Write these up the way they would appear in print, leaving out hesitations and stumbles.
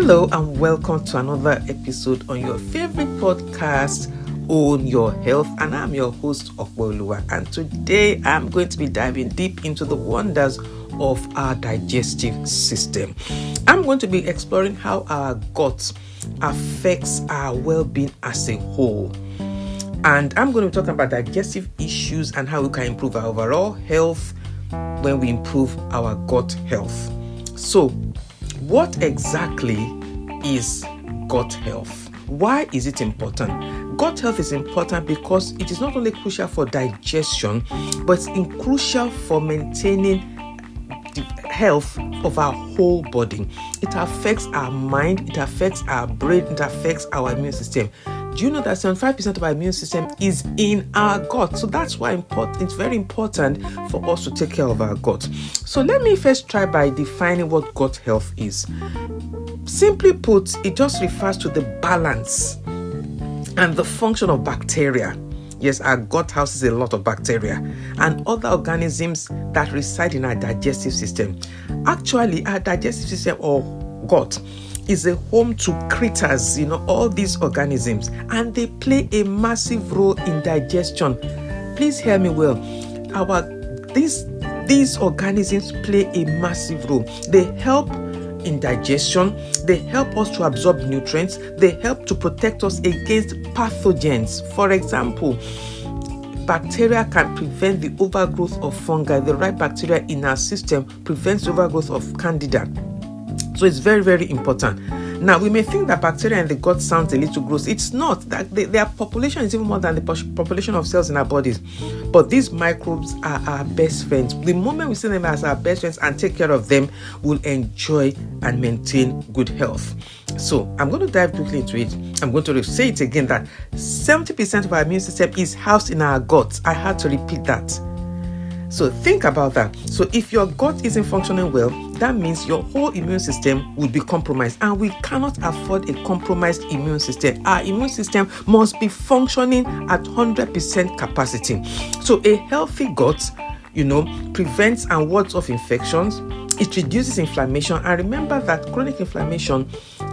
Hello and welcome to another episode on your favorite podcast, Own Your Health, and I'm your host, Okweoluwa, and today I'm going to be diving deep into the wonders of our digestive system. I'm going to be exploring how our gut affects our well-being as a whole, and I'm going to be talking about digestive issues and how we can improve our overall health when we improve our gut health. So, what exactly is gut health? Why is it important? Gut health is important because it is not only crucial for digestion, but it's crucial for maintaining the health of our whole body. It affects our mind, it affects our brain, it affects our immune system. Do you know that 75% of our immune system is in our gut? So that's why it's very important for us to take care of our gut. So let me first try by defining what gut health is. Simply put, it just refers to the balance and the function of bacteria. Yes, our gut houses a lot of bacteria and other organisms that reside in our digestive system. Actually, our digestive system or gut is a home to critters, all these organisms, and they play a massive role in digestion. Please hear me well. These organisms play a massive role. They help in digestion, they help us to absorb nutrients, they help to protect us against pathogens. For example, bacteria can prevent the overgrowth of fungi. The right bacteria in our system prevents the overgrowth of candida. So it's very, very important. Now, we may think that bacteria in the gut sounds a little gross. It's not. That their population is even more than the population of cells in our bodies. But these microbes are our best friends. The moment we see them as our best friends and take care of them, we'll enjoy and maintain good health. So I'm going to dive quickly into it. I'm going to say it again that 70% of our immune system is housed in our gut. I had to repeat that. So think about that. So if your gut isn't functioning well, that means your whole immune system will be compromised, and we cannot afford a compromised immune system. Our immune system must be functioning at 100% capacity. So a healthy gut, prevents and wards off infections. It reduces inflammation, and remember that chronic inflammation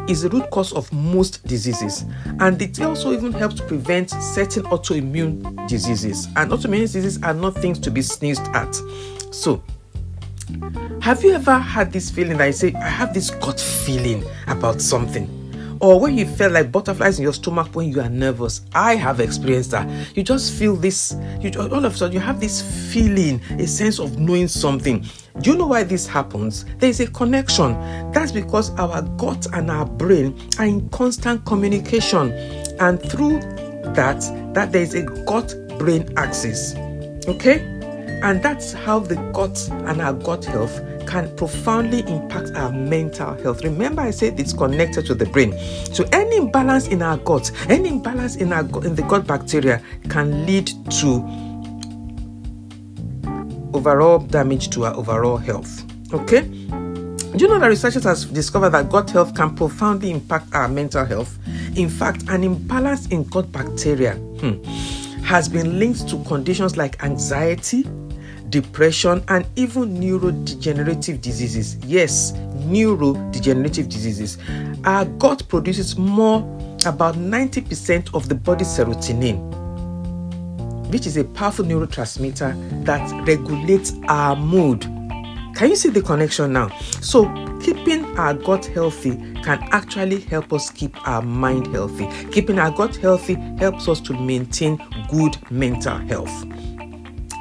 is the root cause of most diseases, and it also even helps to prevent certain autoimmune diseases. And autoimmune diseases are not things to be sneezed at. So, have you ever had this feeling that you say, I have this gut feeling about something? Or when you feel like butterflies in your stomach when you are nervous? I have experienced that. You just feel this, all of a sudden you have this feeling, a sense of knowing something. Do you know why this happens? There is a connection. That's because our gut and our brain are in constant communication. And through that there is a gut-brain axis. Okay? And that's how the gut and our gut health can profoundly impact our mental health. Remember, I said it's connected to the brain. So any imbalance in our gut, any imbalance in the gut bacteria can lead to overall damage to our overall health. Okay? Do you know that researchers have discovered that gut health can profoundly impact our mental health? In fact, an imbalance in gut bacteria has been linked to conditions like anxiety, depression, and even neurodegenerative diseases. Yes, neurodegenerative diseases. Our gut produces about 90% of the body's serotonin, which is a powerful neurotransmitter that regulates our mood. Can you see the connection now? So keeping our gut healthy can actually help us keep our mind healthy. Keeping our gut healthy helps us to maintain good mental health.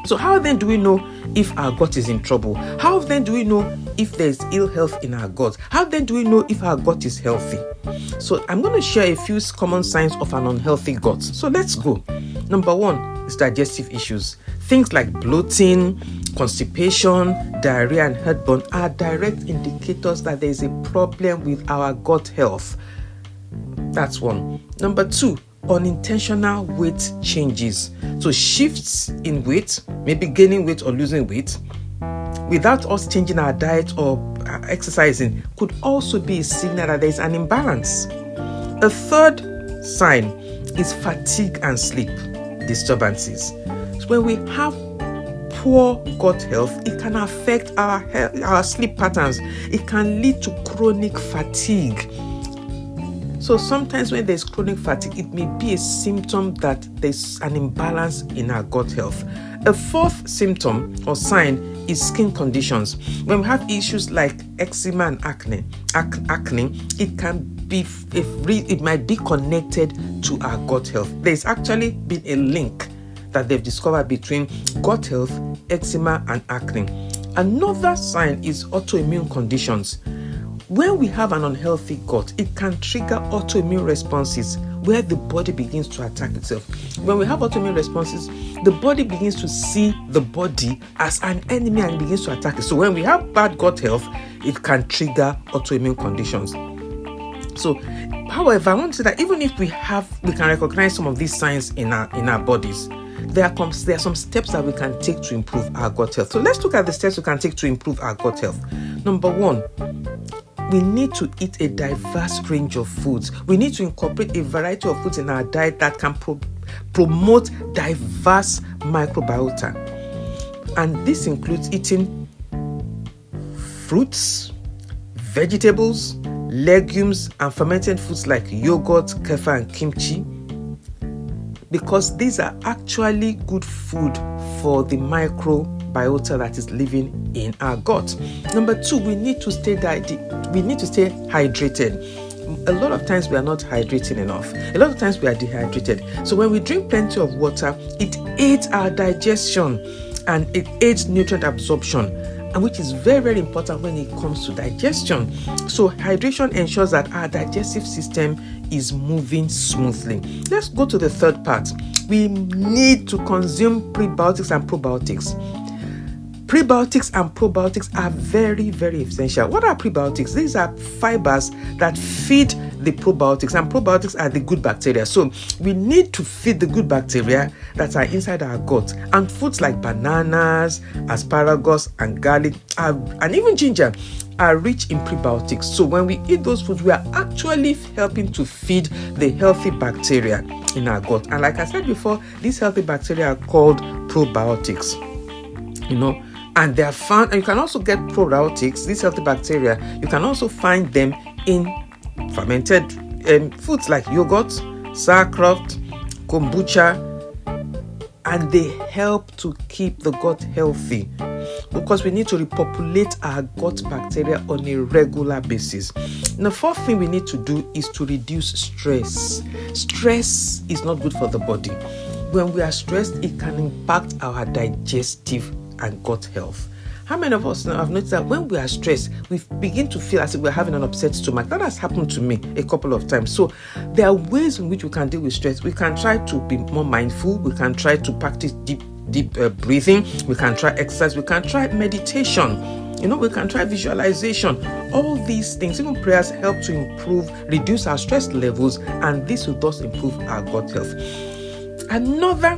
So how then do we know if our gut is in trouble? How then do we know if there's ill health in our gut? How then do we know if our gut is healthy? So I'm going to share a few common signs of an unhealthy gut. So let's go. Number 1 is digestive issues. Things like bloating, constipation, diarrhea, and heartburn are direct indicators that there is a problem with our gut health. That's 1. Number 2, unintentional weight changes. So shifts in weight, maybe gaining weight or losing weight, without us changing our diet or exercising, could also be a signal that there is an imbalance. A third sign is fatigue and sleep disturbances. So when we have poor gut health, it can affect our sleep patterns. It can lead to chronic fatigue. So sometimes when there's chronic fatigue, it may be a symptom that there's an imbalance in our gut health. A fourth symptom or sign is skin conditions. When we have issues like eczema and acne, it can be, it might be connected to our gut health. There's actually been a link that they've discovered between gut health, eczema, and acne. Another sign is autoimmune conditions. When we have an unhealthy gut, it can trigger autoimmune responses where the body begins to attack itself. When we have autoimmune responses, the body begins to see the body as an enemy and begins to attack it. So when we have bad gut health, it can trigger autoimmune conditions. So, however, I want to say that even if we can recognize some of these signs in our bodies, there are some steps that we can take to improve our gut health. So let's look at the steps we can take to improve our gut health. Number one, we need to eat a diverse range of foods. We need to incorporate a variety of foods in our diet that can promote diverse microbiota. And this includes eating fruits, vegetables, legumes, and fermented foods like yogurt, kefir, and kimchi, because these are actually good food for the microbiota that is living in our gut. Number two, we need to stay hydrated. A lot of times we are not hydrating enough. A lot of times we are dehydrated. So when we drink plenty of water, it aids our digestion and it aids nutrient absorption, and which is very, very important when it comes to digestion. So hydration ensures that our digestive system is moving smoothly. Let's go to the third part. We need to consume prebiotics and probiotics. Prebiotics and probiotics are very, very essential. What are prebiotics? These are fibers that feed the probiotics, and probiotics are the good bacteria. So we need to feed the good bacteria that are inside our gut. And foods like bananas, asparagus, and garlic, and even ginger are rich in prebiotics. So when we eat those foods, we are actually helping to feed the healthy bacteria in our gut. And like I said before, these healthy bacteria are called probiotics. And they are found, and you can also get probiotics, these healthy bacteria, you can also find them in fermented foods like yogurt, sauerkraut, kombucha, and they help to keep the gut healthy, because we need to repopulate our gut bacteria on a regular basis. And the fourth thing we need to do is to reduce stress. Stress is not good for the body. When we are stressed, it can impact our digestive and gut health. How many of us now have noticed that when we are stressed, we begin to feel as if we're having an upset stomach? That has happened to me a couple of times. So there are ways in which we can deal with stress. We can try to be more mindful. We can try to practice deep breathing. We can try exercise. We can try meditation. We can try visualization. All these things, even prayers, help to reduce our stress levels, and this will thus improve our gut health. Another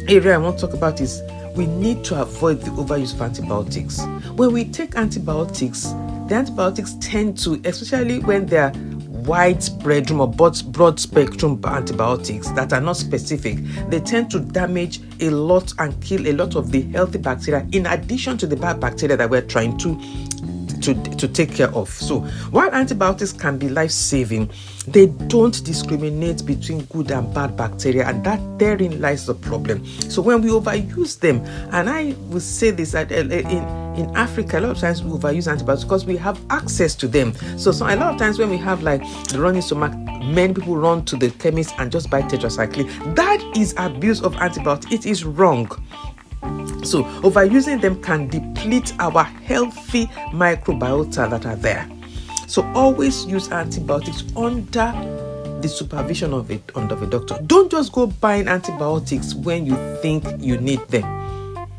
area I want to talk about is we need to avoid the overuse of antibiotics. When we take antibiotics, the antibiotics tend to, especially when they are widespread or broad spectrum antibiotics that are not specific, they tend to damage a lot and kill a lot of the healthy bacteria, in addition to the bad bacteria that we're trying to take care of. So while antibiotics can be life-saving, they don't discriminate between good and bad bacteria, and therein lies the problem. So when we overuse them, and I will say this, that in Africa, a lot of times we overuse antibiotics because we have access to them. So a lot of times when we have like the running stomach, many people run to the chemist and just buy tetracycline. That is abuse of antibiotics. It is wrong. So overusing them can deplete our healthy microbiota that are there. So always use antibiotics under the supervision of a doctor. Don't just go buying antibiotics when you think you need them.